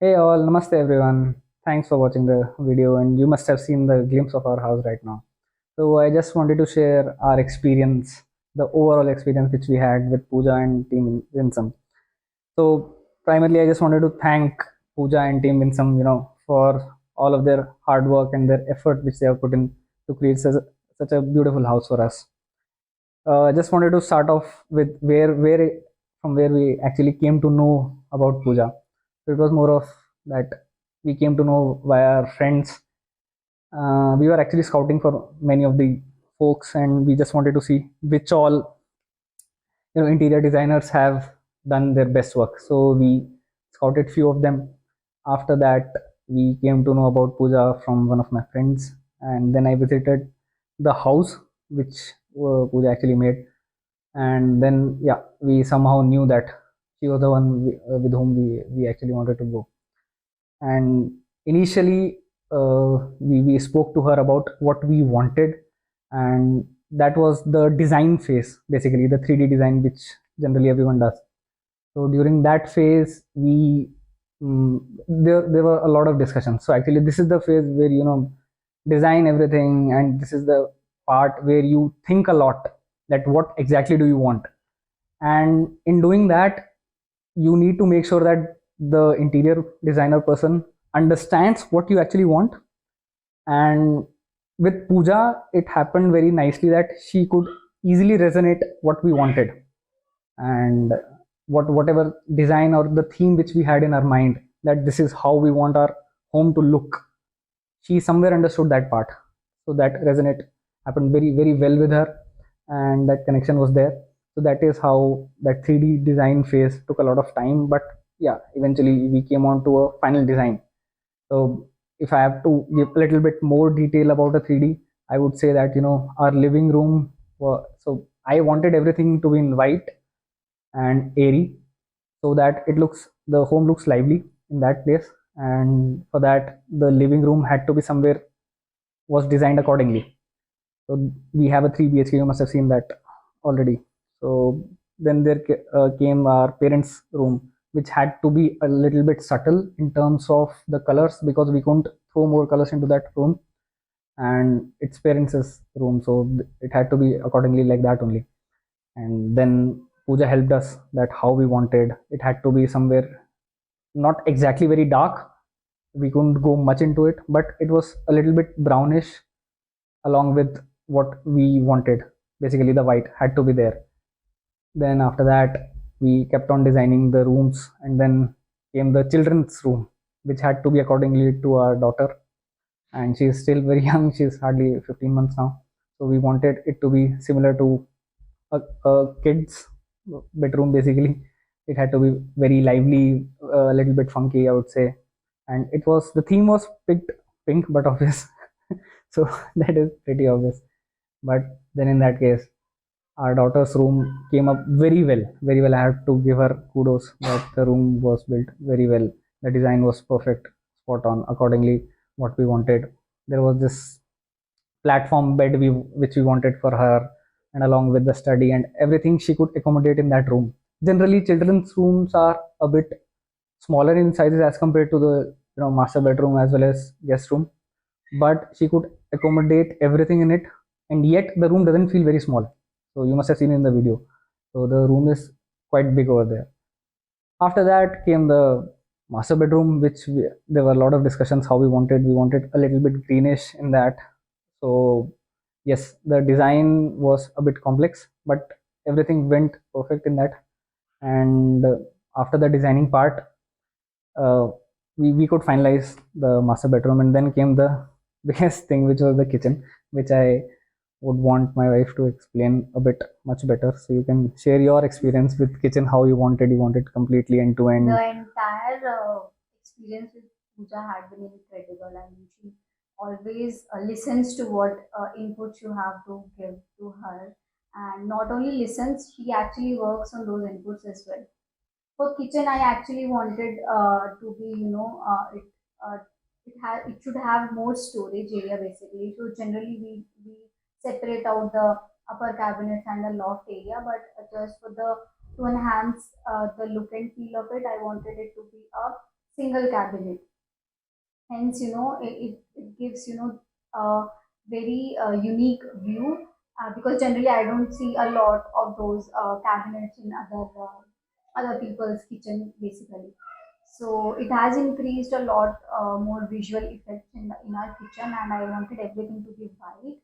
Hey all, namaste everyone. Thanks for watching the video, and you must have seen the glimpse of our house right now. So I just wanted to share our experience, the overall experience which we had with Pooja and Team Winsome. So primarily, I just wanted to thank Pooja and Team Winsome, for all of their hard work and their effort which they have put in to create such a beautiful house for us. I just wanted to start off with from where we actually came to know about Puja. So it was more of that we came to know via our friends. We were actually scouting for many of the folks, and we just wanted to see which all interior designers have done their best work. So we scouted few of them. After that, we came to know about Puja from one of my friends, and then I visited the house which Puja actually made. And then yeah, we somehow knew that she was the one with whom we actually wanted to go. And initially, we spoke to her about what we wanted, and that was the design phase, basically the 3D design, which generally everyone does. So during that phase, there were a lot of discussions. So actually, this is the phase where design everything, and this is the part where you think a lot that what exactly do you want. And in doing that, you need to make sure that the interior designer person understands what you actually want. And with Pooja, it happened very nicely that she could easily resonate what we wanted, and whatever design or the theme which we had in our mind, that this is how we want our home to look. She somewhere understood that part, so that resonate happened very very well with her, and that connection was there. So that is how that 3D design phase took a lot of time, but yeah, eventually we came on to a final design. So if I have to give a little bit more detail about a 3D, I would say that our living room so I wanted everything to be in white and airy, so that the home looks lively in that place. And for that, the living room had to be somewhere was designed accordingly. So we have a 3 BHK, you must have seen that already. So then there came our parents' room, which had to be a little bit subtle in terms of the colors, because we couldn't throw more colors into that room. And it's parents' room, so it had to be accordingly like that only. And then Pooja helped us that how we wanted it had to be somewhere not exactly very dark. We couldn't go much into it, but it was a little bit brownish along with what we wanted. Basically, the white had to be there. Then after that, we kept on designing the rooms, and then came the children's room, which had to be accordingly to our daughter. And she's still very young; she's hardly 15 months now. So we wanted it to be similar to a kid's bedroom. Basically, it had to be very lively, a little bit funky, I would say. And it was the theme was picked pink, but obvious. So that is pretty obvious. But then in that case, our daughter's room came up very well, very well. I have to give her kudos that the room was built very well. The design was perfect, spot on, accordingly what we wanted. There was this platform bed which we wanted for her, and along with the study and everything she could accommodate in that room. Generally, children's rooms are a bit smaller in sizes as compared to the master bedroom as well as guest room, but she could accommodate everything in it, and yet the room doesn't feel very small. So you must have seen in the video. So the room is quite big over there. After that came the master bedroom, there were a lot of discussions how we wanted a little bit greenish in that. So yes, the design was a bit complex, but everything went perfect in that. And after the designing part, uh, we could finalize the master bedroom, and then came the biggest thing, which was the kitchen, which I would want my wife to explain a bit much better. So you can share your experience with kitchen, how you wanted completely end to end. The entire experience with Pooja had been incredible. I mean, she always listens to what inputs you have to give to her, and not only listens, she actually works on those inputs as well. For kitchen, I actually wanted to be, uh, it should have more storage area basically. So generally, we separate out the upper cabinets and the loft area, but just for the to enhance the look and feel of it, I wanted it to be a single cabinet. Hence, it gives, a very unique view, because generally I don't see a lot of those cabinets in other people's kitchen basically. So it has increased a lot more visual effects in our kitchen, and I wanted everything to be white.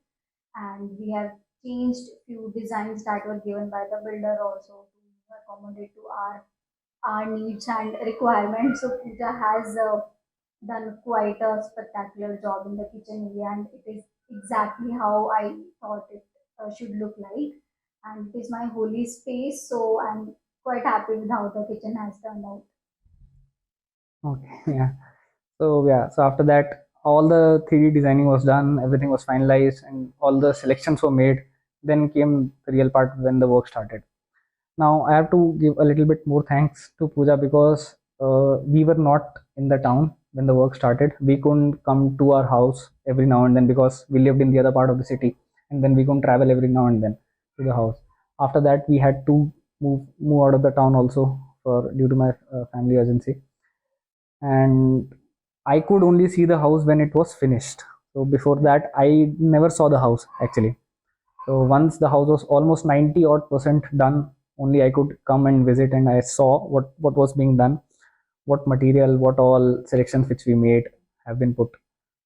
And we have changed few designs that were given by the builder also to accommodate to our needs and requirements. So Pooja has done quite a spectacular job in the kitchen area, and it is exactly how I thought it should look like. And it is my holy space, so I'm quite happy with how the kitchen has turned out. Okay, yeah. So yeah, so after that, all the 3D designing was done, everything was finalized, and all the selections were made. Then came the real part when the work started. Now I have to give a little bit more thanks to Pooja because we were not in the town when the work started. We couldn't come to our house every now and then because we lived in the other part of the city, and then we couldn't travel every now and then to the house. After that, we had to move out of the town also for due to my family urgency, and I could only see the house when it was finished. So before that, I never saw the house actually. So once the house was almost 90 odd percent done, only I could come and visit, and I saw what was being done, what material, what all selections which we made have been put.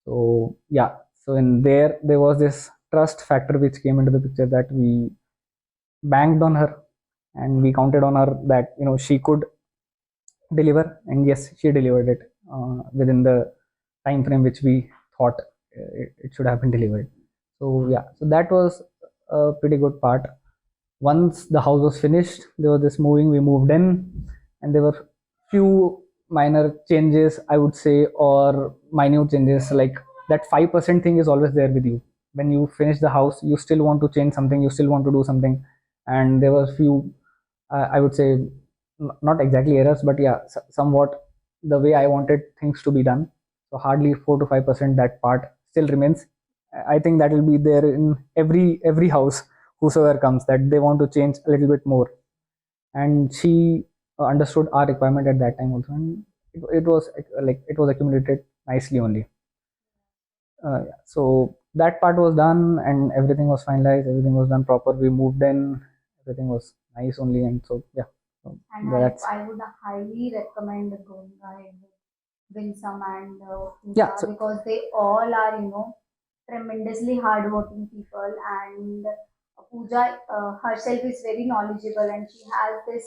So yeah, so in there was this trust factor which came into the picture, that we banked on her and we counted on her that she could deliver, and yes, she delivered it within the time frame which we thought it should have been delivered. So yeah, so that was a pretty good part. Once the house was finished, there was this moving, we moved in, and there were few minor changes, I would say, or minute changes, like that 5% thing is always there with you. When you finish the house, you still want to change something, you still want to do something. And there were few, I would say, not exactly errors, but yeah, somewhat the way I wanted things to be done. So hardly 4 to 5% that part still remains. I think that will be there in every house, whosoever comes, that they want to change a little bit more. And she understood our requirement at that time also, and it was like it was accumulated nicely only. Yeah. So that part was done, and everything was finalized, everything was done proper, we moved in, everything was nice only. And so yeah, so And that's I would highly recommend going ahead with Winsome and yeah. Pooja, So because they all are, tremendously hardworking people. And Pooja herself is very knowledgeable, and she has this,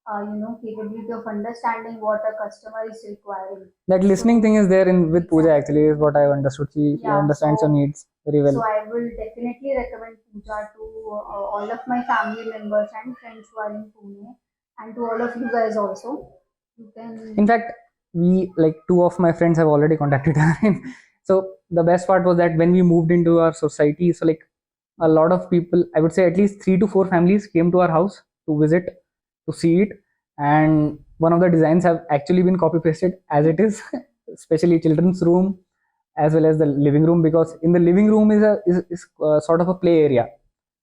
capability of understanding what a customer is requiring. that listening So thing is there in with Pooja exactly, actually, is what I understood. She yeah. understands your needs very well. So I will definitely recommend Pooja to all of my family members and friends who are in Pune, and to all of you guys also. You In can, fact, we like two of my friends have already contacted her. So the best part was that when we moved into our society, so like a lot of people, I would say at least 3 to 4 families came to our house to visit, to see it. And one of the designs have actually been copy pasted as it is, especially children's room as well as the living room, because in the living room is sort of a play area,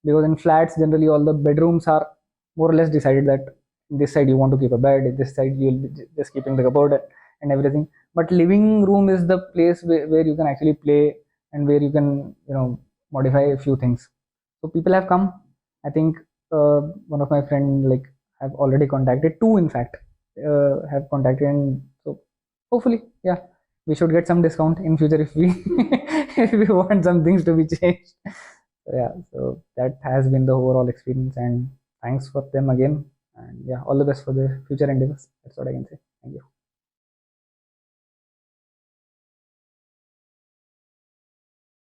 because in flats generally all the bedrooms are more or less decided that this side you want to keep a bed, this side you'll be just keeping the cupboard and everything. But living room is the place where you can actually play, and where you can modify a few things. So people have come. I think one of my friend like have already contacted, two in fact have contacted, and so hopefully, yeah, we should get some discount in future if we if we want some things to be changed. So yeah, so that has been the overall experience, and thanks for them again. And yeah, all the best for the future endeavors. That's what I can say. Thank you.